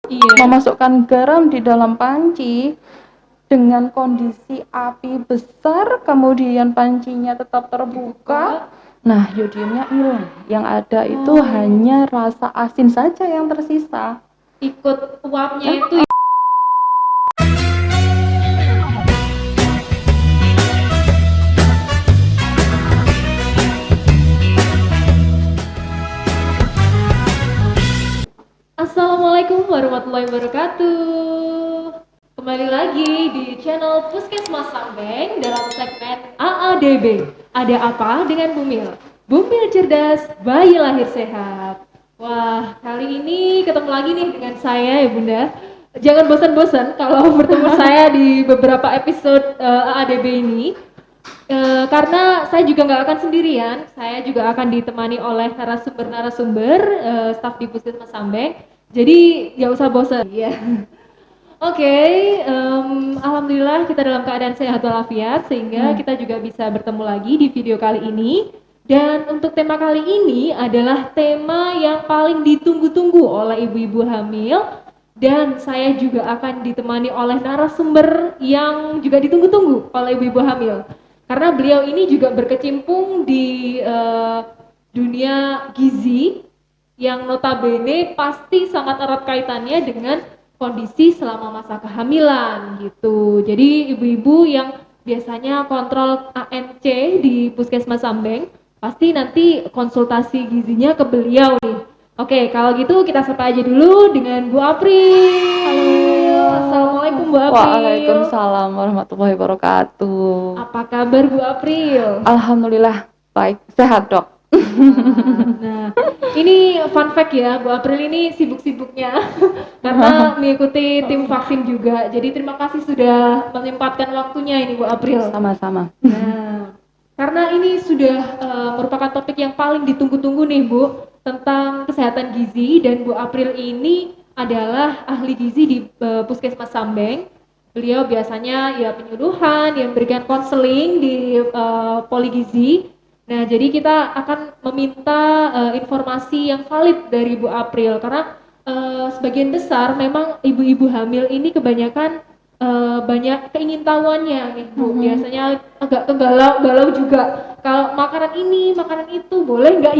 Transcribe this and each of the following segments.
Iya. memasukkan garam di dalam panci dengan kondisi api besar, kemudian pancinya tetap terbuka. Nah, yodiumnya hilang. Yang ada itu hanya rasa asin saja yang tersisa. Ikut uapnya itu. Assalamualaikum warahmatullahi wabarakatuh. Kembali lagi di channel Puskesmas Sambeng dalam segmen AADB. Ada apa dengan Bumil? Bumil cerdas, bayi lahir sehat. Wah, kali ini ketemu lagi nih dengan saya ya Bunda. Jangan bosan-bosan kalau bertemu saya di beberapa episode AADB ini. Karena saya juga nggak akan sendirian, saya juga akan ditemani oleh narasumber-narasumber staf di Puskesmas Sambeng. Jadi nggak usah bosan. Ya. Oke, alhamdulillah kita dalam keadaan sehat walafiat sehingga kita juga bisa bertemu lagi di video kali ini. Dan untuk tema kali ini adalah tema yang paling ditunggu-tunggu oleh ibu-ibu hamil dan saya juga akan ditemani oleh narasumber yang juga ditunggu-tunggu oleh ibu-ibu hamil. Karena beliau ini juga berkecimpung di dunia gizi yang notabene pasti sangat erat kaitannya dengan kondisi selama masa kehamilan gitu. Jadi ibu-ibu yang biasanya kontrol ANC di Puskesmas Sambeng pasti nanti konsultasi gizinya ke beliau nih. Oke, kalau gitu kita sapa aja dulu dengan Bu April. Halo. Assalamualaikum Bu April. Waalaikumsalam warahmatullahi wabarakatuh. Apa kabar Bu April? Alhamdulillah baik, sehat dok. Nah, ini fun fact ya, Bu April ini sibuk-sibuknya karena mengikuti tim vaksin juga. Jadi terima kasih sudah menyempatkan waktunya ini Bu April. Sama-sama. Nah, karena ini sudah merupakan topik yang paling ditunggu-tunggu nih Bu, tentang kesehatan gizi dan Bu April ini adalah ahli gizi di Puskesmas Sambeng. Beliau biasanya ya penyuluhan, yang memberikan konseling di Poligizi. Nah, jadi kita akan meminta informasi yang valid dari Bu April karena sebagian besar memang ibu-ibu hamil ini kebanyakan banyak keingintahuannya gitu. Biasanya agak kegalau-galau juga. Kalau makanan ini, makanan itu boleh nggak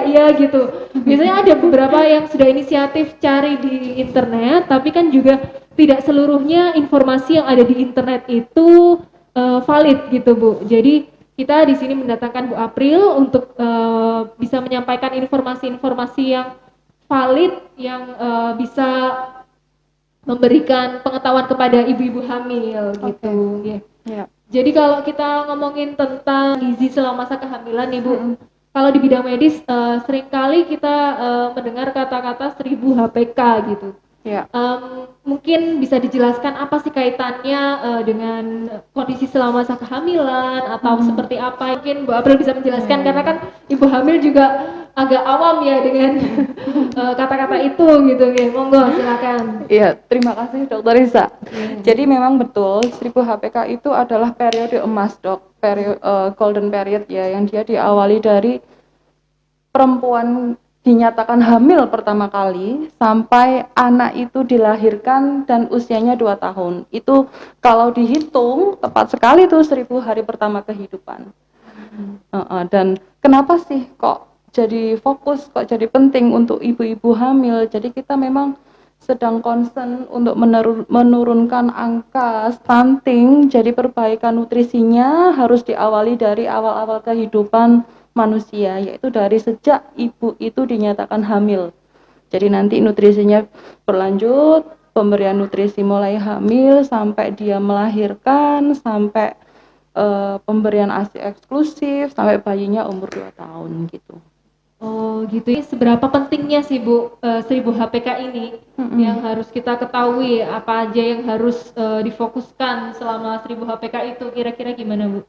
ya gitu. Biasanya ada beberapa yang sudah inisiatif cari di internet, tapi kan juga tidak seluruhnya informasi yang ada di internet itu valid gitu Bu. Jadi kita di sini mendatangkan Bu April untuk bisa menyampaikan informasi-informasi yang valid yang bisa memberikan pengetahuan kepada ibu-ibu hamil gitu. Yeah. Ya. Jadi kalau kita ngomongin tentang gizi selama masa kehamilan nih Bu, kalau di bidang medis seringkali kita mendengar kata-kata 1000 HPK gitu. Ya. Mungkin bisa dijelaskan apa sih kaitannya dengan kondisi selama masa kehamilan atau seperti apa? Mungkin Bu April bisa menjelaskan karena kan ibu hamil juga agak awam ya dengan kata-kata itu gitu ya. Monggo silakan. Iya, terima kasih Dokter Risa. Jadi memang betul 1000 HPK itu adalah periode emas dok, periode golden period ya, yang dia diawali dari perempuan dinyatakan hamil pertama kali sampai anak itu dilahirkan dan usianya 2 tahun. Itu kalau dihitung tepat sekali tuh 1000 hari pertama kehidupan. Dan kenapa sih kok jadi fokus, kok jadi penting untuk ibu-ibu hamil? Jadi kita memang sedang concern untuk menurunkan angka stunting, jadi perbaikan nutrisinya harus diawali dari awal-awal kehidupan manusia, yaitu dari sejak ibu itu dinyatakan hamil. Jadi nanti nutrisinya berlanjut, pemberian nutrisi mulai hamil sampai dia melahirkan, sampai pemberian ASI eksklusif, sampai bayinya umur 2 tahun gitu. Oh gitu ya, seberapa pentingnya sih Bu 1000 HPK ini yang harus kita ketahui, apa aja yang harus difokuskan selama 1000 HPK itu, kira-kira gimana Bu?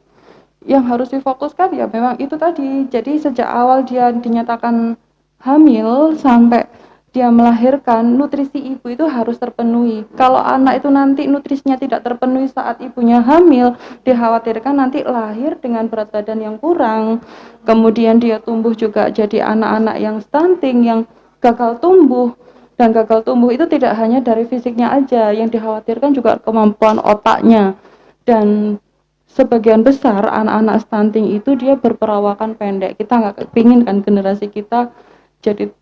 Yang harus difokuskan ya memang itu tadi, jadi sejak awal dia dinyatakan hamil sampai dia melahirkan, nutrisi ibu itu harus terpenuhi. Kalau anak itu nanti nutrisinya tidak terpenuhi saat ibunya hamil, dikhawatirkan nanti lahir dengan berat badan yang kurang, kemudian dia tumbuh juga jadi anak-anak yang stunting, yang gagal tumbuh. Dan gagal tumbuh itu tidak hanya dari fisiknya aja, yang dikhawatirkan juga kemampuan otaknya. Dan sebagian besar anak-anak stunting itu dia berperawakan pendek. Kita nggak kepingin kan generasi kita jadi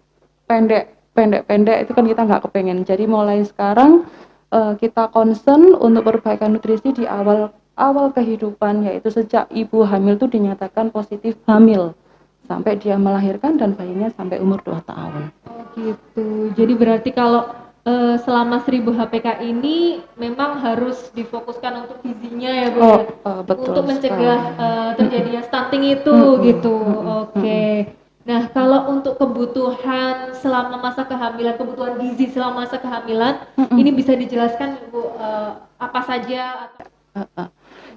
pendek itu kan kita nggak kepengen. Jadi mulai sekarang kita concern untuk perbaikan nutrisi di awal kehidupan, yaitu sejak ibu hamil itu dinyatakan positif hamil sampai dia melahirkan dan bayinya sampai umur 2 tahun. Oh gitu. Jadi berarti kalau selama 1000 HPK ini memang harus difokuskan untuk gizinya ya Bu ya? Betul Untuk mencegah terjadinya stunting itu gitu. Oke. Nah kalau untuk kebutuhan selama masa kehamilan, kebutuhan gizi selama masa kehamilan, ini bisa dijelaskan Bu apa saja?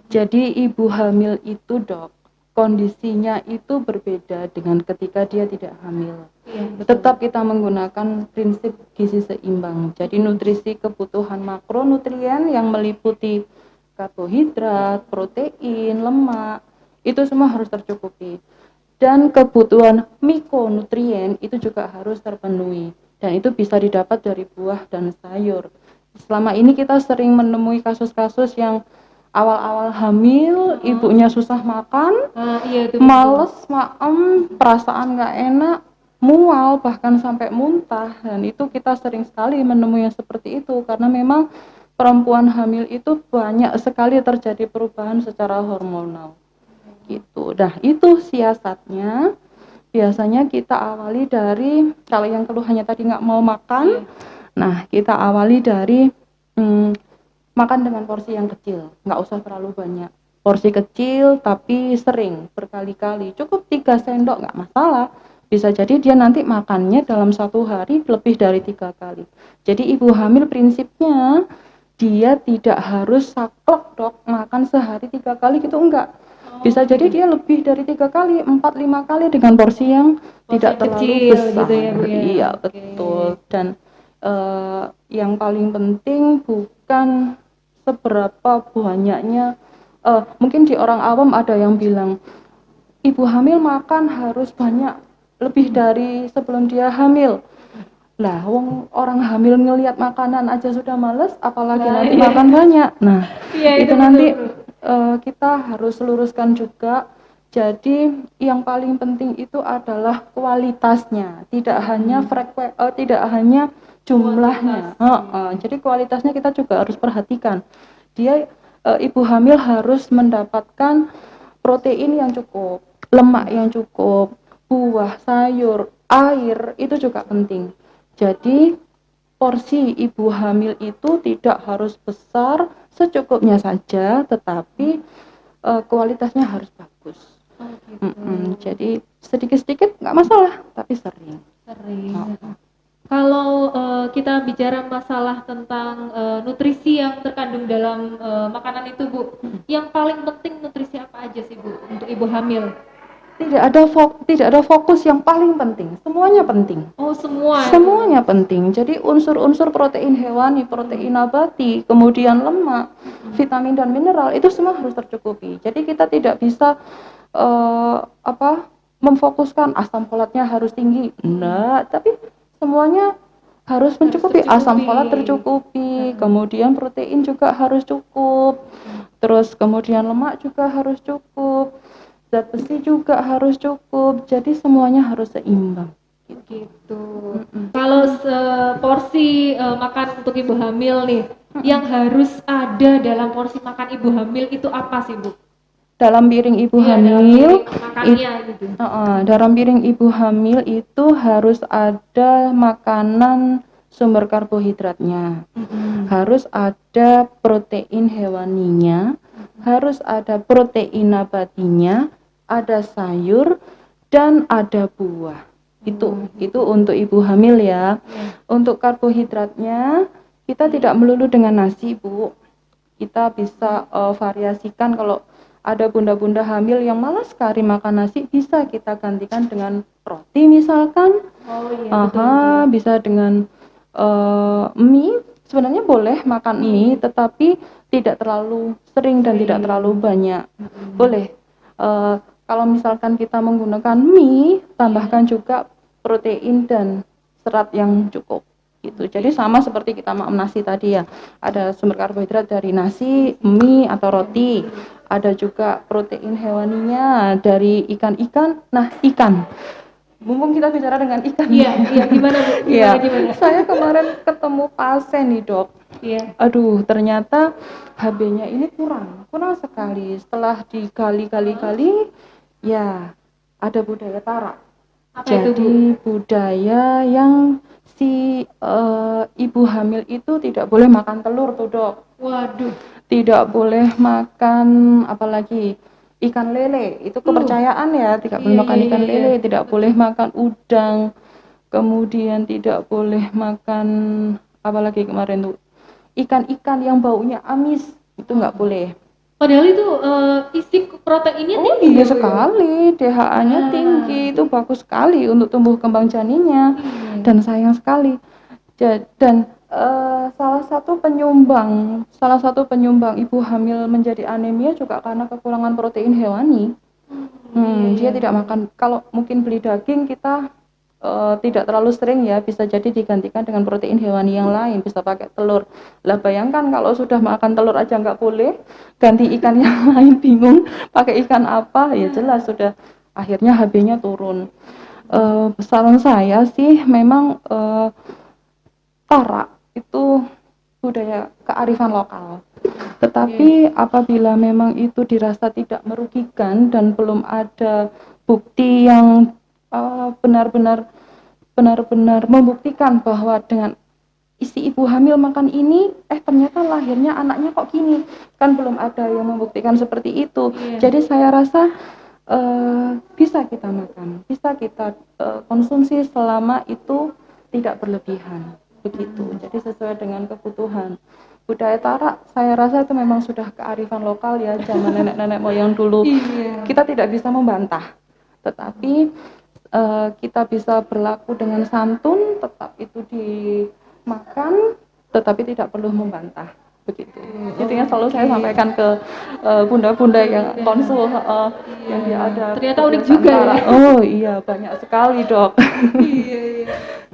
Jadi ibu hamil itu dok, kondisinya itu berbeda dengan ketika dia tidak hamil. Iya, Tetap kita menggunakan prinsip gizi seimbang. Jadi nutrisi kebutuhan makronutrien yang meliputi karbohidrat, protein, lemak, itu semua harus tercukupi. Dan kebutuhan mikronutrien itu juga harus terpenuhi. Dan itu bisa didapat dari buah dan sayur. Selama ini kita sering menemui kasus-kasus yang awal-awal hamil, ibunya susah makan, iya, itu males, maem, perasaan nggak enak, mual, bahkan sampai muntah. Dan itu kita sering sekali menemui yang seperti itu, karena memang perempuan hamil itu banyak sekali terjadi perubahan secara hormonal gitu. Nah itu siasatnya, biasanya kita awali dari, kalau yang keluhannya tadi nggak mau makan, nah kita awali dari makan dengan porsi yang kecil, nggak usah terlalu banyak. Porsi kecil tapi sering, berkali-kali, cukup 3 sendok nggak masalah. Bisa jadi dia nanti makannya dalam 1 hari lebih dari 3 kali. Jadi ibu hamil prinsipnya dia tidak harus saklek dok, makan sehari 3 kali gitu, enggak. Bisa jadi dia lebih dari 3 kali, 4-5 kali dengan porsi yang tidak terlalu besar gitu ya, Bu, ya? Iya betul. Dan yang paling penting bukan seberapa banyaknya, mungkin di orang awam ada yang bilang ibu hamil makan harus banyak, lebih dari sebelum dia hamil. Lah wong orang hamil ngelihat makanan aja sudah males, apalagi nanti makan banyak. Nah itu nanti kita harus luruskan juga. Jadi yang paling penting itu adalah kualitasnya, tidak hanya tidak hanya jumlahnya. Jadi kualitasnya kita juga harus perhatikan. Dia ibu hamil harus mendapatkan protein yang cukup, lemak yang cukup, buah, sayur, air itu juga penting. Jadi porsi ibu hamil itu tidak harus besar, secukupnya saja, tetapi kualitasnya harus bagus. Jadi sedikit-sedikit nggak masalah, tapi sering. Kalau kita bicara masalah tentang nutrisi yang terkandung dalam makanan itu Bu, yang paling penting nutrisi apa aja sih Bu untuk ibu hamil? Tidak ada fokus yang paling penting, semuanya penting. Oh semua? Semuanya penting. Jadi unsur-unsur protein hewani, protein nabati, kemudian lemak, vitamin dan mineral itu semua harus tercukupi. Jadi kita tidak bisa memfokuskan asam folatnya harus tinggi, enggak, tapi semuanya harus mencukupi. Asam folat tercukupi, kemudian protein juga harus cukup, terus kemudian lemak juga harus cukup, zat besi juga harus cukup. Jadi semuanya harus seimbang gitu. Kalau seporsi makan untuk ibu hamil nih, yang harus ada dalam porsi makan ibu hamil itu apa sih Bu? Dalam piring ibu hamil, gitu. Dalam piring ibu hamil itu harus ada makanan sumber karbohidratnya, harus ada protein hewaninya, harus ada protein nabatinya, ada sayur dan ada buah. Itu untuk ibu hamil ya. Untuk karbohidratnya kita tidak melulu dengan nasi Bu, kita bisa variasikan. Kalau ada bunda-bunda hamil yang malas sekali makan nasi, bisa kita gantikan dengan roti misalkan. Betul. Bisa dengan mie. Sebenarnya boleh makan mie, tetapi tidak terlalu sering dan tidak terlalu banyak. Boleh. Kalau misalkan kita menggunakan mie, tambahkan juga protein dan serat yang cukup. gitu. Jadi sama seperti kita makan nasi tadi ya, ada sumber karbohidrat dari nasi, mie atau roti, ada juga protein hewaninya dari ikan-ikan. Nah, ikan, mumpung kita bicara dengan ikan. Iya, gimana Bu? Iya, Gimana? saya kemarin ketemu pasien nih dok. Iya. Aduh, ternyata HB-nya ini kurang sekali. Setelah dikali-kali, ya ada budaya Tarak. Apa itu Bu? Jadi budaya yang si ibu hamil itu tidak boleh makan telur tuh dok. Waduh. Tidak boleh makan apalagi ikan lele, itu kepercayaan ya, tidak boleh Iya, makan iya, ikan iya, lele, iya. tidak Betul. boleh makan udang, kemudian tidak boleh makan apalagi kemarin tuh ikan-ikan yang baunya amis, itu nggak boleh. Padahal itu isi proteinnya Oh tinggi iya ya Bu ya? sekali, DHA-nya tinggi, itu bagus sekali untuk tumbuh kembang janinnya, Iya. dan sayang sekali. Dan salah satu penyumbang ibu hamil menjadi anemia juga karena kekurangan protein hewani. Iya. Dia tidak makan, kalau mungkin beli daging kita tidak terlalu sering ya, bisa jadi digantikan dengan protein hewani yang lain, bisa pakai telur. Lah bayangkan kalau sudah makan telur aja nggak boleh, ganti ikan yang lain bingung pakai ikan apa, ya jelas sudah akhirnya HB-nya turun. Saran saya sih memang Tarak itu budaya kearifan lokal. Tetapi apabila memang itu dirasa tidak merugikan dan belum ada bukti yang benar-benar membuktikan bahwa dengan isi ibu hamil makan ini, ternyata lahirnya anaknya kok gini, kan belum ada yang membuktikan seperti itu. Jadi saya rasa bisa kita makan, bisa kita konsumsi selama itu tidak berlebihan, begitu. Jadi sesuai dengan kebutuhan. Budaya Tarak saya rasa itu memang sudah kearifan lokal ya, zaman nenek-nenek moyang dulu. Kita tidak bisa membantah, tetapi kita bisa berlaku dengan santun, tetap itu dimakan, tetapi tidak perlu membantah, begitu. Itu yang selalu saya sampaikan ke bunda-bunda yang konsul, yang dia ada. Ternyata unik juga ya. Oh iya, banyak sekali dok. Iya.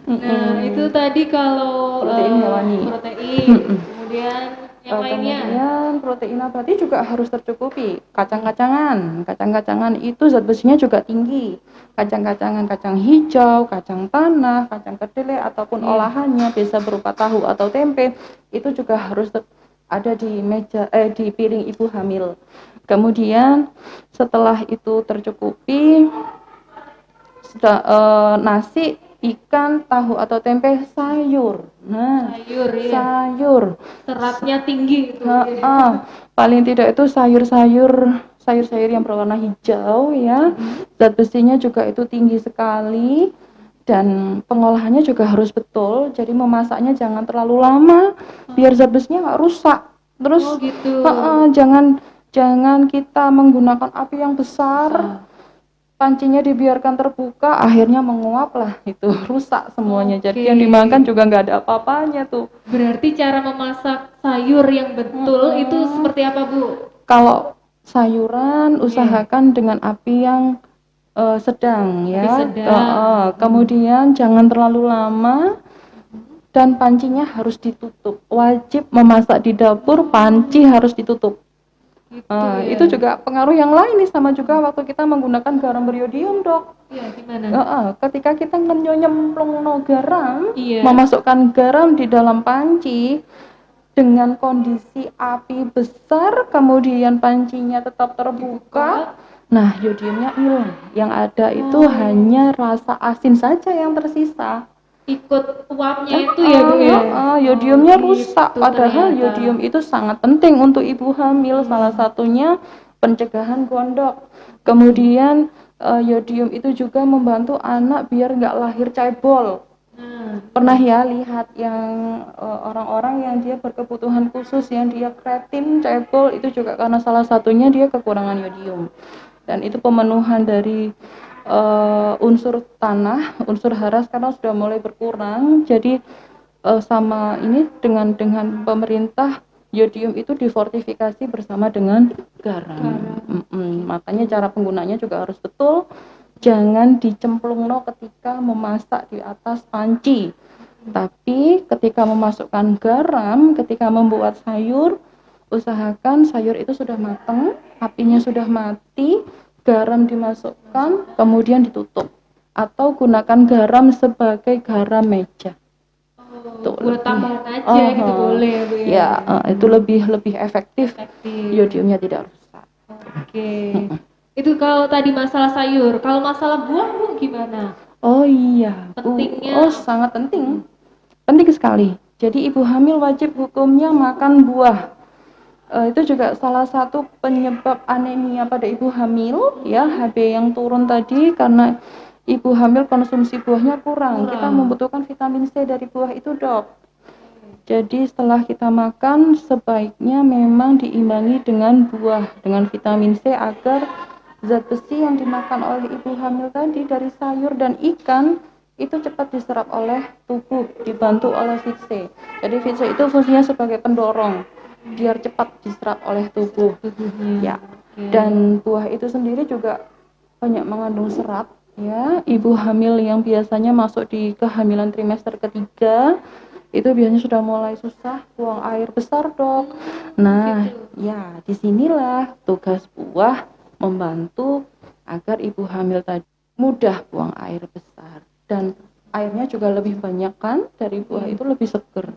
Nah itu tadi kalau Protein hewani. protein, kemudian yang lainnya. Kemudian protein nabati juga harus tercukupi. Kacang-kacangan itu zat besinya juga tinggi. Kacang-kacangan, kacang hijau, kacang tanah, kacang kedelai ataupun olahannya bisa berupa tahu atau tempe, itu juga harus ada di di piring ibu hamil. Kemudian setelah itu tercukupi, nasi, ikan, tahu atau tempe, sayur. Nah, sayur. Seratnya tinggi itu. Paling tidak itu sayur-sayur yang berwarna hijau ya. Zat besinya juga itu tinggi sekali dan pengolahannya juga harus betul. Jadi memasaknya jangan terlalu lama biar zat besinya nggak rusak. Terus jangan kita menggunakan api yang besar. Pancinya dibiarkan terbuka, akhirnya menguap lah, itu rusak semuanya. Jadi yang dimakan juga nggak ada apa-apanya tuh. Berarti cara memasak sayur yang betul itu seperti apa Bu? Kalau sayuran usahakan dengan api yang sedang ya. Kemudian jangan terlalu lama dan pancinya harus ditutup. Wajib memasak di dapur, panci harus ditutup. Itu juga pengaruh yang lain nih, sama juga waktu kita menggunakan garam beriodium dok. Iya, gimana? Ketika kita nyemplung garam, memasukkan garam di dalam panci dengan kondisi api besar, kemudian pancinya tetap terbuka, nah yodiumnya hilang. Yang ada itu hanya rasa asin saja yang tersisa. Ikut uapnya itu ya Bu ya? Yodiumnya rusak, padahal yodium itu sangat penting untuk ibu hamil, salah satunya pencegahan gondok. Kemudian yodium itu juga membantu anak biar nggak lahir cebol. Pernah ya lihat yang orang-orang yang dia berkebutuhan khusus, yang dia kreatin cebol, itu juga karena salah satunya dia kekurangan yodium. Dan itu pemenuhan dari unsur tanah, unsur hara sekarang sudah mulai berkurang. Jadi sama ini dengan pemerintah, yodium itu difortifikasi bersama dengan garam. Makanya cara penggunanya juga harus betul. Jangan dicemplungno ketika memasak di atas panci. Tapi ketika memasukkan garam, ketika membuat sayur, usahakan sayur itu sudah matang, apinya sudah mati, garam dimasukkan, kemudian ditutup. Atau gunakan garam sebagai garam meja. Itu Oh, buat lebih, tambahan aja gitu boleh ya Bu ya. ya, itu lebih efektif, Efektif. yodiumnya tidak rusak. Oke. Itu kalau tadi masalah sayur, kalau masalah buah Bu gimana? Oh iya, Bu. Pentingnya Oh, sangat penting. Penting sekali. Jadi ibu hamil wajib hukumnya makan buah. Itu juga salah satu penyebab anemia pada ibu hamil, ya, HB yang turun tadi karena ibu hamil konsumsi buahnya kurang. Kita membutuhkan vitamin C dari buah itu, Dok. Jadi setelah kita makan sebaiknya memang diimbangi dengan buah, dengan vitamin C agar zat besi yang dimakan oleh ibu hamil tadi dari sayur dan ikan itu cepat diserap oleh tubuh, dibantu oleh vit C. Jadi vit C itu fungsinya sebagai pendorong biar cepat diserap oleh tubuh. Ya. Dan buah itu sendiri juga banyak mengandung serat, ya. Ibu hamil yang biasanya masuk di kehamilan trimester ketiga itu biasanya sudah mulai susah buang air besar, Dok. Nah, ya disinilah tugas buah membantu agar ibu hamil tadi mudah buang air besar dan airnya juga lebih banyak kan dari buah itu lebih seger.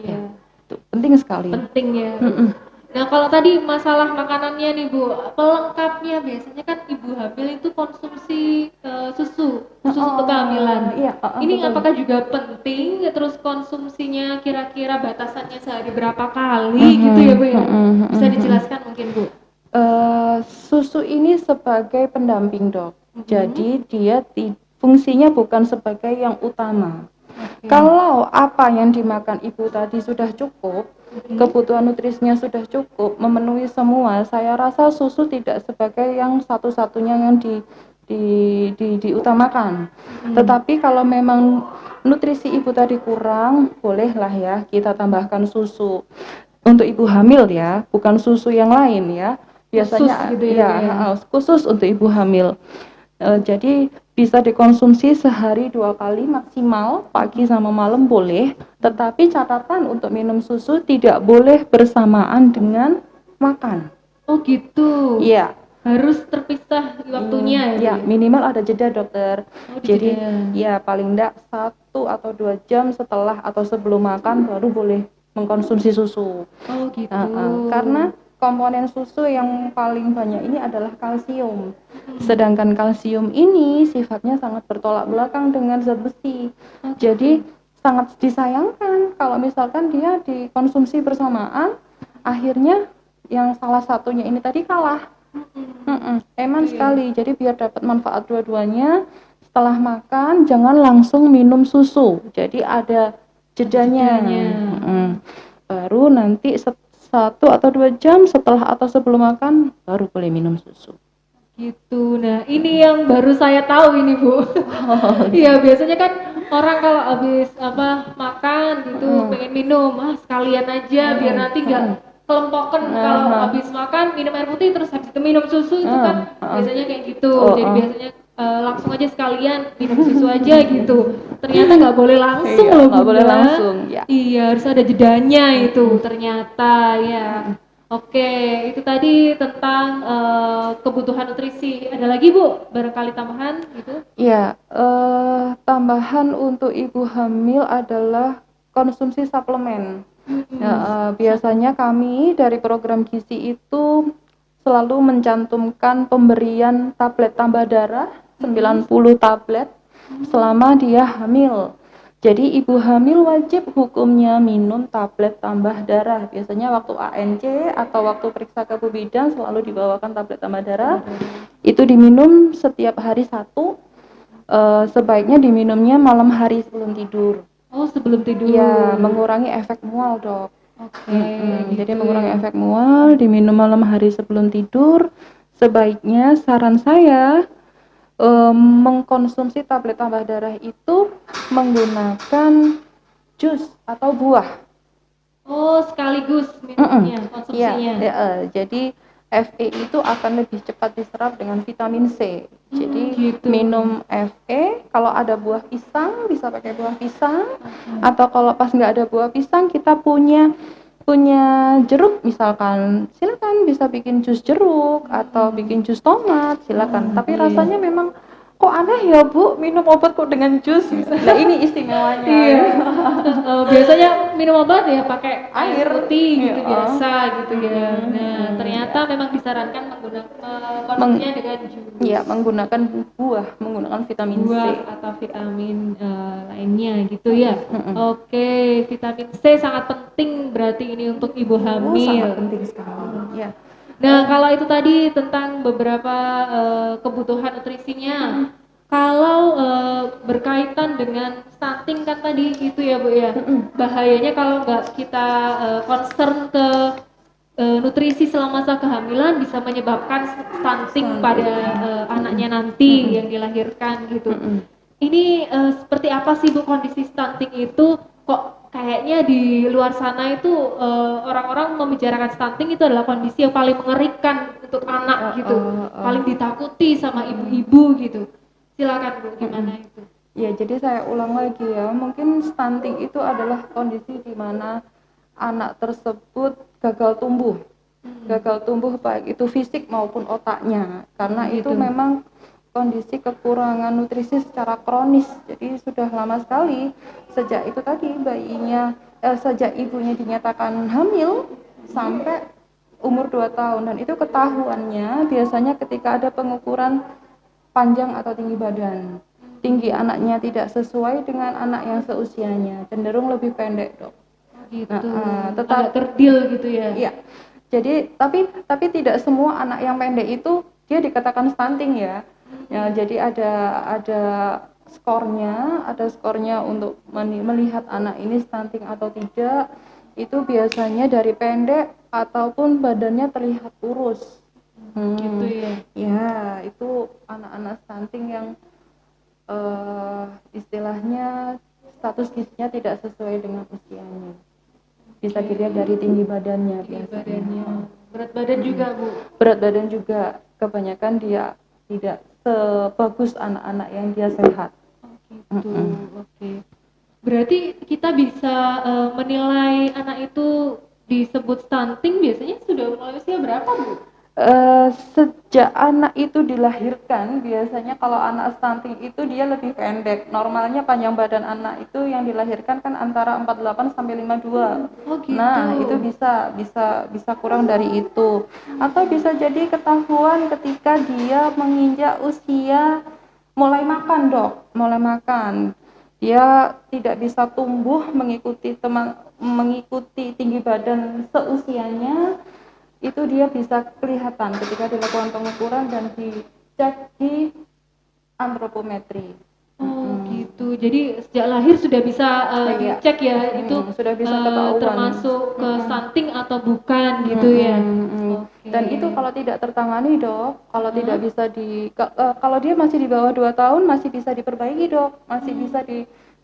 Ya, itu penting sekali. penting ya. Nah kalau tadi masalah makanannya nih Bu, pelengkapnya biasanya kan ibu hamil itu konsumsi susu khusus untuk kehamilan. Iya, Ini betul. apakah juga penting? Terus konsumsinya kira-kira batasannya sehari berapa kali gitu ya Bu ya? Bisa dijelaskan mungkin Bu? Susu ini sebagai pendamping, Dok. Jadi dia fungsinya bukan sebagai yang utama. Kalau apa yang dimakan ibu tadi sudah cukup, kebutuhan nutrisinya sudah cukup, memenuhi semua, saya rasa susu tidak sebagai yang satu-satunya yang diutamakan. Tetapi kalau memang nutrisi ibu tadi kurang, bolehlah ya kita tambahkan susu. Untuk ibu hamil ya, bukan susu yang lain ya. Biasanya Khusus gitu ya, khusus untuk ibu hamil. Jadi bisa dikonsumsi sehari 2 kali maksimal, pagi sama malam boleh. Tetapi catatan untuk minum susu tidak boleh bersamaan dengan makan. Oh gitu. Iya. Harus terpisah waktunya Ya, minimal ada jeda, Dokter. Jadi ya paling enggak 1 atau 2 jam setelah atau sebelum makan baru boleh mengkonsumsi susu. Oh gitu. Karena komponen susu yang paling banyak ini adalah kalsium. Sedangkan kalsium ini sifatnya sangat bertolak belakang dengan zat besi. Jadi sangat disayangkan kalau misalkan dia dikonsumsi bersamaan, akhirnya yang salah satunya ini tadi kalah. Eman sekali. Jadi biar dapat manfaat dua-duanya, setelah makan jangan langsung minum susu. Jadi ada jedanya. Baru nanti 1 atau 2 jam setelah atau sebelum makan baru boleh minum susu. Gitu. Nah, ini yang baru saya tahu ini, Bu. Iya, biasanya kan orang kalau habis makan gitu pengen minum, sekalian aja biar nanti nggak kelempokan kalau habis makan minum air putih terus habis itu minum susu itu kan biasanya kayak gitu. Jadi biasanya langsung aja sekalian minum susu aja gitu. Ternyata nggak boleh langsung loh, nggak boleh Bunda. langsung, ya. Iya, harus ada jedanya itu ternyata ya. Oke, itu tadi tentang kebutuhan nutrisi. Ada lagi Bu, barangkali tambahan gitu? Iya, tambahan untuk ibu hamil adalah konsumsi suplemen. Biasanya kami dari program gizi itu selalu mencantumkan pemberian tablet tambah darah 90 tablet selama dia hamil. Jadi ibu hamil wajib hukumnya minum tablet tambah darah. Biasanya waktu ANC atau waktu periksa ke Bu Bidan selalu dibawakan tablet tambah darah. Itu diminum setiap hari 1. Sebaiknya diminumnya malam hari sebelum tidur. Oh, sebelum tidur. Ya, mengurangi efek mual, Dok. Oke. Jadi mengurangi efek mual, diminum malam hari sebelum tidur. Sebaiknya saran saya mengkonsumsi tablet tambah darah itu menggunakan jus atau buah. Oh, sekaligus minumnya, konsumsinya. Jadi Fe itu akan lebih cepat diserap dengan vitamin C. Jadi Gitu. minum Fe, kalau ada buah pisang bisa pakai buah pisang, atau kalau pas nggak ada buah pisang kita punya jeruk misalkan, silakan bisa bikin jus jeruk atau bikin jus tomat, silakan. Tapi Iya. rasanya memang kok aneh ya Bu, minum obat kok dengan jus. Nah ini istimewanya. Iya. Biasanya minum obat ya pakai air Air, putih gitu iya. biasa gitu ya. Nah, ternyata Ya. memang disarankan menggunakan konsumsinya dengan jus. Iya, menggunakan buah, menggunakan vitamin C. Buah atau vitamin lainnya gitu ya. Mm-mm. Oke, vitamin C sangat penting berarti ini untuk ibu Sangat hamil. penting sekali. Ya. Nah, kalau itu tadi tentang beberapa kebutuhan nutrisinya. Kalau berkaitan dengan stunting kan tadi itu ya Bu ya. Bahayanya kalau nggak kita concern ke nutrisi selama masa kehamilan bisa menyebabkan stunting pada anaknya nanti yang dilahirkan gitu. Ini seperti apa sih Bu kondisi stunting itu? Kok kayaknya di luar sana itu orang-orang membicarakan stunting itu adalah kondisi yang paling mengerikan untuk anak gitu, paling ditakuti sama ibu-ibu gitu. Silakan Bu, gimana itu? Ya, jadi saya ulang lagi ya, mungkin stunting itu adalah kondisi di mana anak tersebut gagal tumbuh. Gagal tumbuh baik itu fisik maupun otaknya. Karena itu Gitu. memang kondisi kekurangan nutrisi secara kronis. Jadi sudah lama sekali sejak itu tadi sejak ibunya dinyatakan hamil sampai umur 2 tahun, dan itu ketahuannya biasanya ketika ada pengukuran panjang atau tinggi badan. Tinggi anaknya tidak sesuai dengan anak yang seusianya, cenderung lebih pendek, Dok. Gitu. Tetap agak kerdil gitu ya. Iya. Jadi tapi tidak semua anak yang pendek itu dia dikatakan stunting ya. Ya, jadi ada skornya untuk melihat anak ini stunting atau tidak. Itu biasanya dari pendek ataupun badannya terlihat kurus. Gitu ya. Ya, itu anak-anak stunting yang istilahnya status gizinya tidak sesuai dengan usianya. Bisa dilihat dari tinggi badannya biasanya. Berat badan juga Bu. Berat badan juga, kebanyakan dia tidak sebagus anak-anak yang dia sehat. Gitu. Oke. Berarti kita bisa menilai anak itu disebut stunting biasanya sudah mulai usia berapa Bu? Sejak anak itu dilahirkan, biasanya kalau anak stunting itu dia lebih pendek. Normalnya panjang badan anak itu yang dilahirkan kan antara 48 sampai 52. Oh gitu. Nah, itu bisa kurang dari itu. Atau bisa jadi ketahuan ketika dia menginjak usia mulai makan, Dok. Mulai makan. Dia tidak bisa tumbuh mengikuti tinggi badan seusianya. Itu dia bisa kelihatan ketika dilakukan pengukuran dan dicek di antropometri. Oh gitu. Jadi sejak lahir sudah bisa Iya. dicek ya itu Sudah bisa ketahuan. termasuk ke stunting atau bukan gitu ya. Oke. Dan itu kalau tidak tertangani, Dok, kalau tidak bisa kalau dia masih di bawah 2 tahun masih bisa diperbaiki, Dok. Masih bisa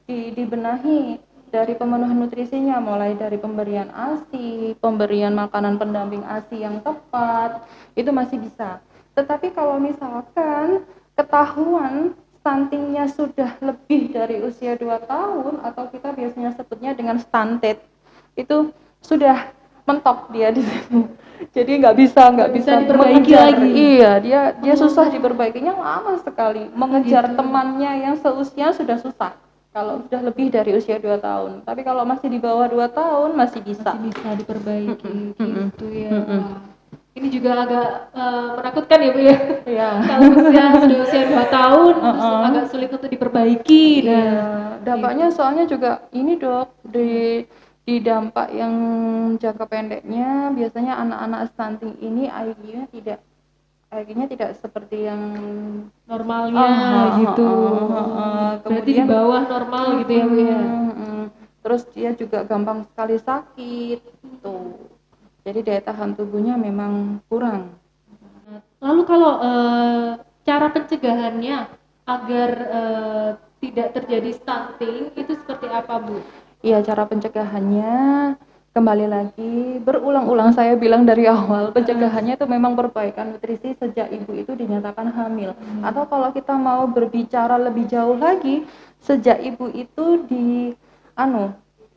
dibenahi dari pemenuhan nutrisinya, mulai dari pemberian ASI, pemberian makanan pendamping ASI yang tepat, itu masih bisa. Tetapi kalau misalkan ketahuan stuntingnya sudah lebih dari usia 2 tahun, atau kita biasanya sebutnya dengan stunted, itu sudah mentok dia di situ. Jadi nggak bisa diperbaiki mengejar. lagi. Iya, dia susah diperbaikinya, lama sekali. Mengejar Gitu. temannya yang seusia sudah susah kalau sudah lebih dari usia 2 tahun. Tapi kalau masih di bawah 2 tahun masih bisa. Masih bisa diperbaiki gitu ya. Ini juga agak menakutkan ya Bu ya. Iya. Kalau sudah usia 2 tahun terus agak sulit untuk diperbaiki. Iya, dampaknya soalnya juga ini, Dok, di dampak yang jangka pendeknya biasanya anak-anak stunting ini IQ-nya tidak seperti yang normalnya gitu. Berarti di kemudian bawah normal gitu ya Bu ya. terus dia juga gampang sekali sakit gitu. Jadi daya tahan tubuhnya memang kurang. Lalu kalau cara pencegahannya agar tidak terjadi stunting itu seperti apa Bu? Iya, cara pencegahannya Kembali lagi, berulang-ulang saya bilang dari awal, pencegahannya itu memang perbaikan nutrisi sejak ibu itu dinyatakan hamil. Atau kalau kita mau berbicara lebih jauh lagi, sejak ibu itu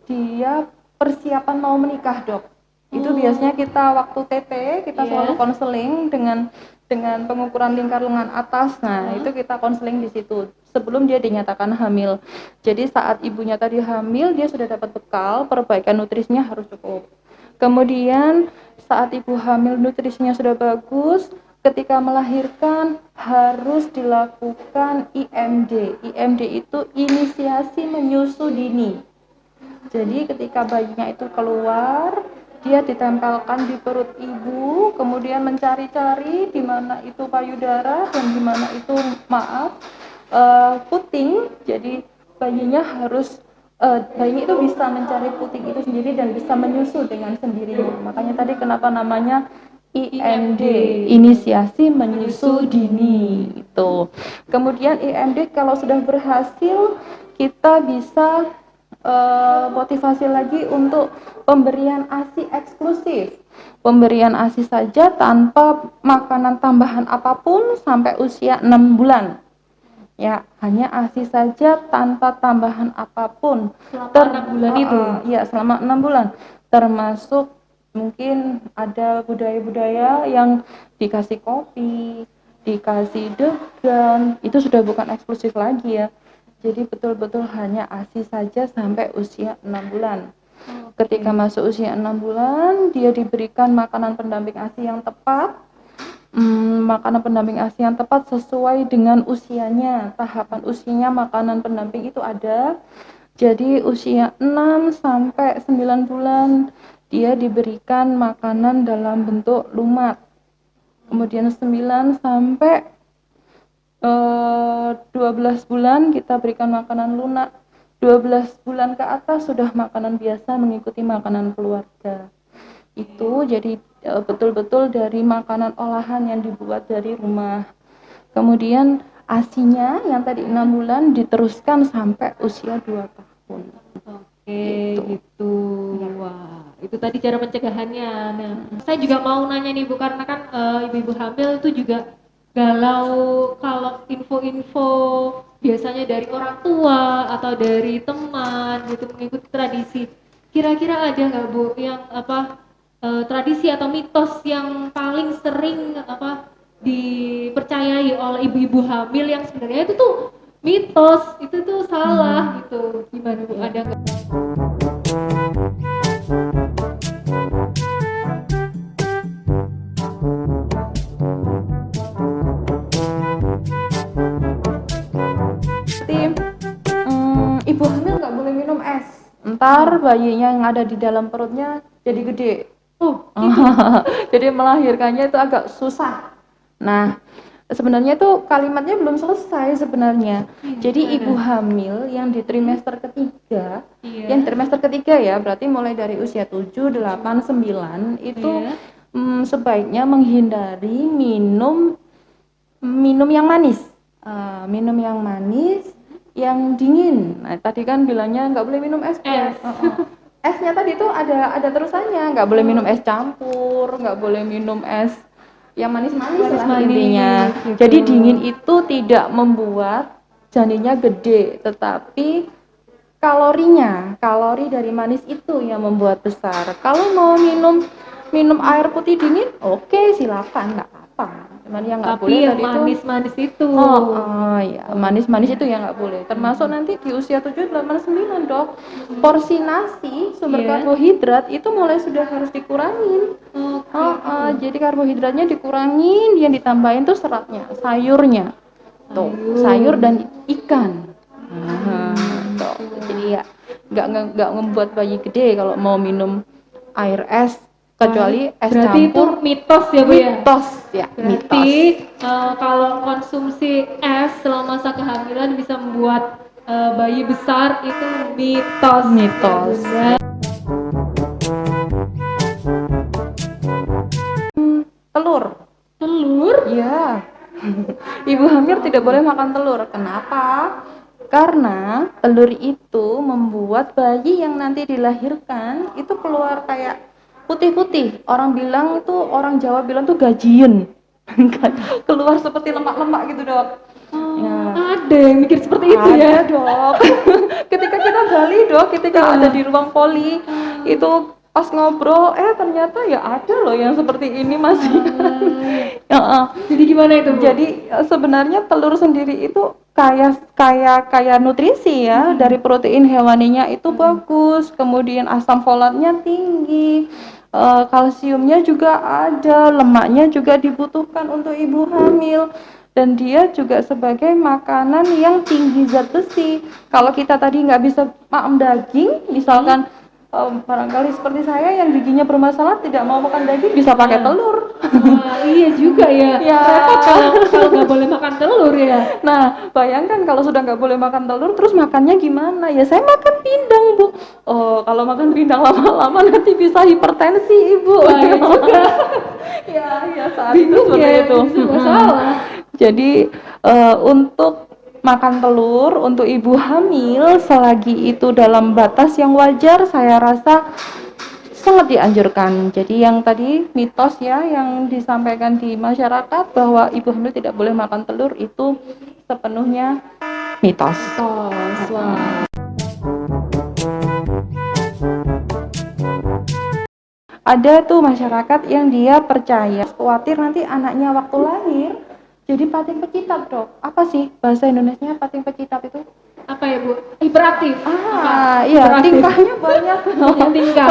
dia persiapan mau menikah, Dok. Itu biasanya kita waktu TT, kita selalu konseling dengan pengukuran lingkar lengan atas. Nah, itu kita konseling di situ sebelum dia dinyatakan hamil. Jadi saat ibunya tadi hamil, dia sudah dapat bekal, perbaikan nutrisinya harus cukup. Kemudian saat ibu hamil nutrisinya sudah bagus, ketika melahirkan harus dilakukan IMD. IMD itu inisiasi menyusu dini. Jadi ketika bayinya itu keluar, dia ditempelkan di perut ibu, kemudian mencari-cari di mana itu payudara dan di mana itu puting. Jadi bayinya itu bisa mencari puting itu sendiri dan bisa menyusu dengan sendirinya. Makanya tadi kenapa namanya IMD, inisiasi menyusu dini itu. Kemudian IMD kalau sudah berhasil, kita bisa motivasi lagi untuk pemberian ASI eksklusif. Pemberian ASI saja tanpa makanan tambahan apapun sampai usia 6 bulan. Ya, hanya ASI saja tanpa tambahan apapun. Selama 6 bulan itu? Ya, selama 6 bulan. Termasuk mungkin ada budaya-budaya yang dikasih kopi, dikasih degan, itu sudah bukan eksklusif lagi ya. Jadi betul-betul hanya ASI saja sampai usia 6 bulan. Ketika masuk usia 6 bulan, dia diberikan makanan pendamping ASI yang tepat. Makanan pendamping ASI yang tepat sesuai dengan usianya. Tahapan usianya makanan pendamping itu ada. Jadi usia 6 sampai 9 bulan dia diberikan makanan dalam bentuk lumat. Kemudian 9 sampai 12 bulan kita berikan makanan lunak. 12 bulan ke atas sudah makanan biasa mengikuti makanan keluarga. Itu jadi betul-betul dari makanan olahan yang dibuat dari rumah. Kemudian ASINya yang tadi 6 bulan diteruskan sampai usia 2 tahun. Oke, gitu. Wah, itu tadi cara pencegahannya. Nah, saya juga mau nanya nih Bu, karena kan ibu-ibu hamil itu juga galau kalau info-info biasanya dari orang tua atau dari teman gitu mengikuti tradisi. Kira-kira ada nggak Bu yang tradisi atau mitos yang paling sering dipercayai oleh ibu-ibu hamil yang sebenarnya itu tuh mitos, itu tuh salah gitu. Gimana Bu? Ada nggak? Ibu hamil nggak boleh minum es. Ntar bayinya yang ada di dalam perutnya jadi gede. Jadi melahirkannya itu agak susah. Nah, sebenarnya itu kalimatnya belum selesai sebenarnya. Jadi ibu hamil yang di trimester ketiga, yang trimester ketiga ya, berarti mulai dari usia 7, 8, 9 itu sebaiknya menghindari minum yang manis. Minum yang manis, yang dingin. Nah, tadi kan bilangnya nggak boleh minum es. Esnya tadi itu ada terusannya, nggak boleh minum es campur, nggak boleh minum es yang manis-manis lah intinya. Gitu. Jadi dingin itu tidak membuat janinnya gede, tetapi kalori dari manis itu yang membuat besar. Kalau mau minum air putih dingin, oke, silakan, nggak apa-apa. Cuman yang nggak boleh yang tadi manis-manis itu. Ya, manis-manis itu yang nggak boleh. Termasuk nanti di usia 7, 8, 9 Dok. Porsi nasi sumber karbohidrat itu mulai sudah harus dikurangin. Jadi karbohidratnya dikurangin, yang ditambahin tuh seratnya, sayurnya. Tuh, sayur dan ikan. Tuh. Jadi ya nggak membuat bayi gede kalau mau minum air es, kecuali es berarti campur. Itu mitos ya Bu ya? Mitos ya. Berarti kalau konsumsi es selama masa kehamilan bisa membuat bayi besar itu mitos. Ya, Telur? Ya. Ibu hamil tidak boleh makan telur. Kenapa? Karena telur itu membuat bayi yang nanti dilahirkan itu keluar kayak putih-putih. Orang bilang itu, orang Jawa bilang tuh gajien. Keluar seperti lemak-lemak gitu, Dok. Ya. Ada yang mikir seperti itu ya? Ada, Dok. Ketika kita gali, Dok, ketika ada di ruang poli, itu pas ngobrol, ternyata ya ada loh yang seperti ini masih. Jadi gimana itu, Bu? Jadi sebenarnya telur sendiri itu kaya nutrisi ya, dari protein hewaninya itu bagus, kemudian asam folatnya tinggi, kalsiumnya juga ada, lemaknya juga dibutuhkan untuk ibu hamil, dan dia juga sebagai makanan yang tinggi zat besi. Kalau kita tadi nggak bisa makan daging, misalkan barangkali seperti saya yang giginya bermasalah tidak mau makan daging, bisa pakai telur. Wah, iya juga ya. Ya. Repot kalau nggak boleh makan telur ya. Nah, bayangkan kalau sudah nggak boleh makan telur, terus makannya gimana? Ya saya makan pindang, Bu. Oh, kalau makan pindang lama-lama nanti bisa hipertensi, Ibu. Wah, iya juga. ya saat itu Bingung seperti ya, itu. itu masalah. Jadi untuk makan telur untuk ibu hamil selagi itu dalam batas yang wajar, saya rasa sangat dianjurkan. Jadi yang tadi mitos ya yang disampaikan di masyarakat bahwa ibu hamil tidak boleh makan telur itu sepenuhnya mitos. Wah. Ada tuh masyarakat yang dia percaya khawatir nanti anaknya waktu lahir jadi pating pecitat, Dok. Apa sih bahasa Indonesianya pating pecitat itu? Apa ya, Bu? Hiperaktif. Iya, Hiperaktif. tingkahnya banyak. Banyak tingkah.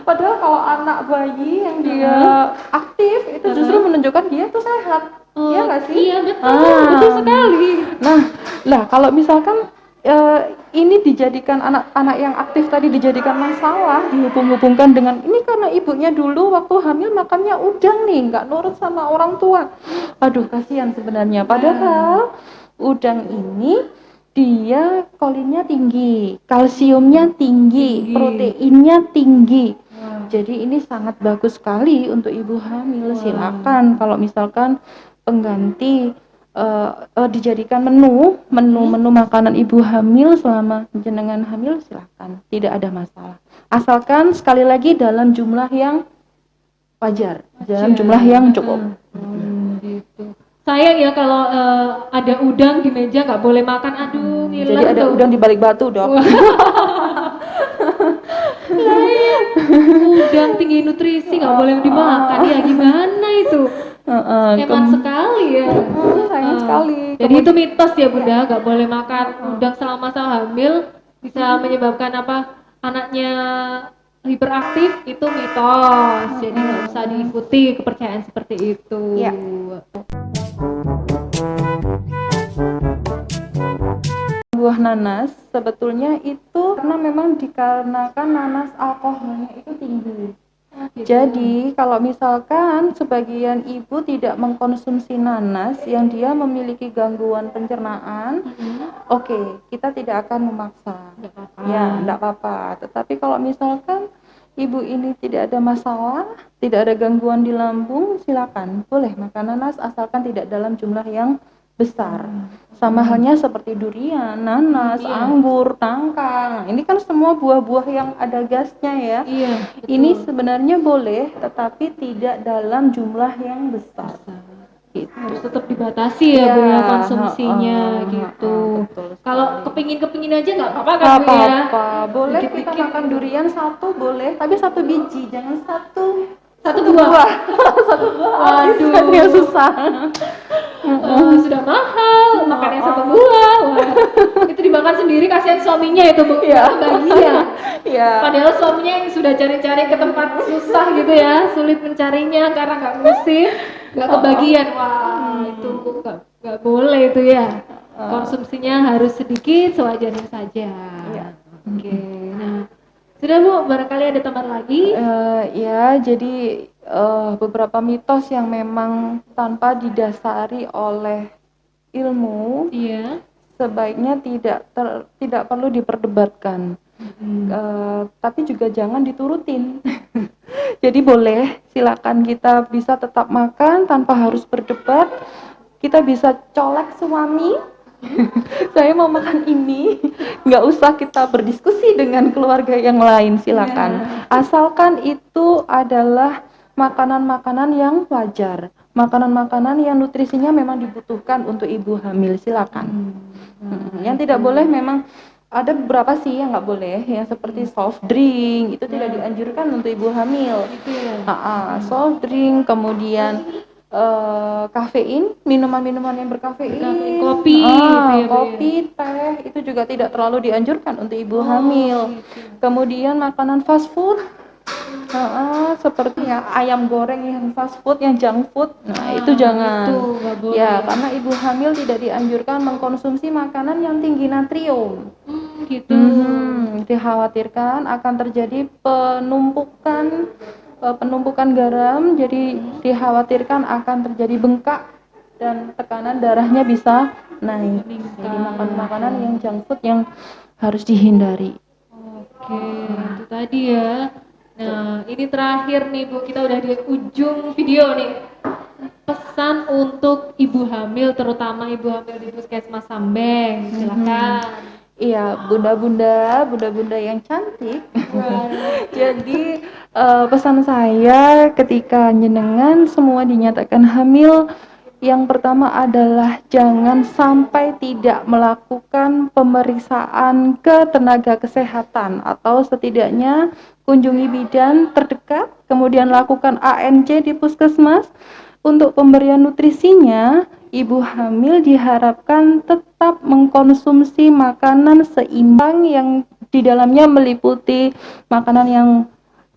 Padahal kalau anak bayi yang dia aktif itu justru menunjukkan dia tuh sehat. Iya nggak sih? Iya, betul sekali. Nah, kalau misalkan ini dijadikan anak-anak yang aktif tadi dijadikan masalah, dihubung-hubungkan dengan ini karena ibunya dulu waktu hamil makannya udang nih, nggak nurut sama orang tua. Aduh, kasihan sebenarnya. Padahal udang ini dia kolinnya tinggi, kalsiumnya tinggi, proteinnya tinggi. Jadi ini sangat bagus sekali untuk ibu hamil. Silakan kalau misalkan pengganti dijadikan menu makanan ibu hamil selama jenengan hamil, silakan, tidak ada masalah. Asalkan sekali lagi dalam jumlah yang wajar, dalam jumlah yang cukup. Gitu. Sayang ya kalau ada udang di meja nggak boleh makan. Aduh, ngiler. Jadi ada udang di balik batu, Dok. Udang tinggi nutrisi nggak boleh dimakan. Ya gimana itu? Hemat sekali ya. Sayang sekali. Jadi itu mitos ya, Bunda, nggak boleh makan udang selama masa hamil, bisa menyebabkan apa? Anaknya hiperaktif, itu mitos. Jadi nggak usah diikuti kepercayaan seperti itu. Iya. Buah nanas sebetulnya itu karena memang dikarenakan nanas alkoholnya itu tinggi. Jadi kalau misalkan sebagian ibu tidak mengkonsumsi nanas yang dia memiliki gangguan pencernaan, oke, kita tidak akan memaksa. Ya, enggak apa-apa. Tetapi kalau misalkan ibu ini tidak ada masalah, tidak ada gangguan di lambung, silakan, boleh makan nanas asalkan tidak dalam jumlah yang besar. Sama halnya seperti durian, nanas, anggur, nangka. Nah, ini kan semua buah-buah yang ada gasnya ya. Iya, betul. Ini sebenarnya boleh, tetapi tidak dalam jumlah yang besar. Gitu. Harus tetap dibatasi ya, Bu, ya, konsumsinya gitu. Kalau kepingin aja nggak apa-apa kan, Bu, ya? Apa-apa, boleh kita makan durian satu boleh, tapi satu biji, jangan satu buah. Satu buah. Waduh, Waduh, susah. sudah mahal, makan yang satu buah. Wah, itu dimakan sendiri, kasihan suaminya itu, Bu. Baginya. Iya. Padahal suaminya yang sudah cari-cari ke tempat susah gitu ya, sulit mencarinya karena nggak musim, nggak kebagian. Wah, itu nggak boleh itu ya. Konsumsinya harus sedikit, sewajarnya saja. Oke, nah sudah, Bu, barangkali ada tambahan lagi? Ya, jadi beberapa mitos yang memang tanpa didasari oleh ilmu, sebaiknya tidak perlu diperdebatkan. Tapi juga jangan diturutin. Jadi boleh, silakan, kita bisa tetap makan tanpa harus berdebat. Kita bisa colek suami, Saya mau makan ini, nggak usah kita berdiskusi dengan keluarga yang lain, silakan. Asalkan itu adalah makanan-makanan yang wajar, makanan-makanan yang nutrisinya memang dibutuhkan untuk ibu hamil, silakan. Yang tidak boleh memang ada beberapa sih yang nggak boleh, yang seperti soft drink itu tidak dianjurkan untuk ibu hamil. Gitu ya. Soft drink, kemudian kafein, minuman-minuman yang berkafein, Kopi gitu ya, Bu, kopi, teh itu juga tidak terlalu dianjurkan untuk ibu Oh, hamil. gitu. Kemudian makanan fast food, seperti ya ayam goreng yang fast food, yang junk food, itu jangan. Itu nggak boleh. Ya, karena ibu hamil tidak dianjurkan mengkonsumsi makanan yang tinggi natrium. Gitu. Dikhawatirkan akan terjadi penumpukan garam, jadi dikhawatirkan akan terjadi bengkak dan tekanan darahnya bisa naik. Jadi makan makanan yang junk food yang harus dihindari. Oke, itu tadi ya. Nah, ini terakhir nih Bu, kita udah di ujung video nih. Pesan untuk ibu hamil, terutama ibu hamil di Puskesmas Sambeng, silakan. Iya, bunda-bunda yang cantik. Jadi pesan saya ketika jenengan semua dinyatakan hamil, yang pertama adalah jangan sampai tidak melakukan pemeriksaan ke tenaga kesehatan atau setidaknya kunjungi bidan terdekat, kemudian lakukan ANC di puskesmas. Untuk pemberian nutrisinya, ibu hamil diharapkan tetap mengkonsumsi makanan seimbang yang di dalamnya meliputi makanan yang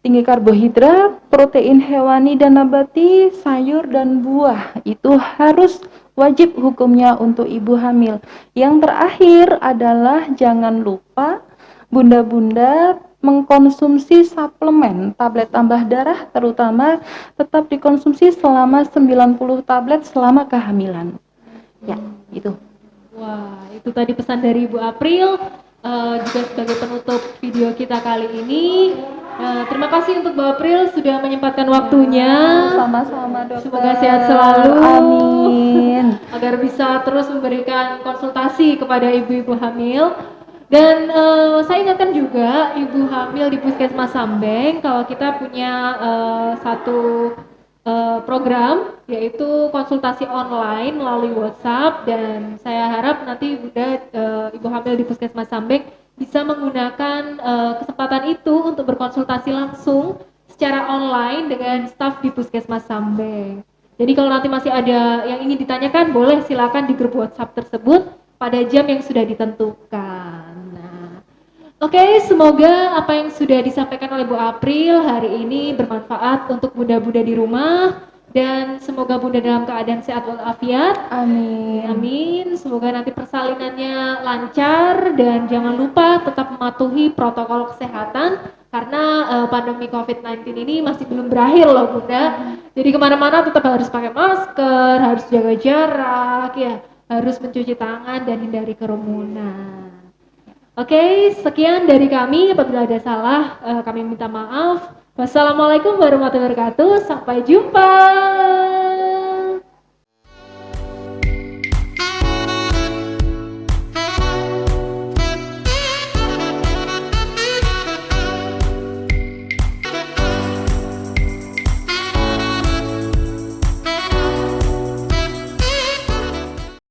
tinggi karbohidrat, protein hewani dan nabati, sayur dan buah. Itu harus wajib hukumnya untuk ibu hamil. Yang terakhir adalah jangan lupa bunda-bunda mengkonsumsi suplemen tablet tambah darah, terutama tetap dikonsumsi selama 90 tablet selama kehamilan. Ya, itu. Wah, itu tadi pesan dari Ibu April, juga sebagai penutup video kita kali ini. Terima kasih untuk Bu April sudah menyempatkan waktunya. Sama-sama dokter. Semoga sehat selalu. Amin. Agar bisa terus memberikan konsultasi kepada ibu-ibu hamil. Dan saya ingatkan juga ibu hamil di Puskesmas Sambeng kalau kita punya satu program yaitu konsultasi online melalui WhatsApp, dan saya harap nanti Bunda ibu hamil di Puskesmas Sambeng bisa menggunakan kesempatan itu untuk berkonsultasi langsung secara online dengan staf di Puskesmas Sambeng. Jadi kalau nanti masih ada yang ingin ditanyakan, boleh silakan di grup WhatsApp tersebut pada jam yang sudah ditentukan. Nah, oke, semoga apa yang sudah disampaikan oleh Bu April hari ini bermanfaat untuk bunda-bunda di rumah, dan semoga bunda dalam keadaan sehat walafiat. Amin. Amin. Semoga nanti persalinannya lancar dan jangan lupa tetap mematuhi protokol kesehatan karena pandemi COVID-19 ini masih belum berakhir loh Bunda. Jadi kemana-mana tetap harus pakai masker, harus jaga jarak, ya, harus mencuci tangan dan hindari kerumunan. Oke, sekian dari kami. Apabila ada salah, kami minta maaf. Wassalamualaikum warahmatullahi wabarakatuh. Sampai jumpa.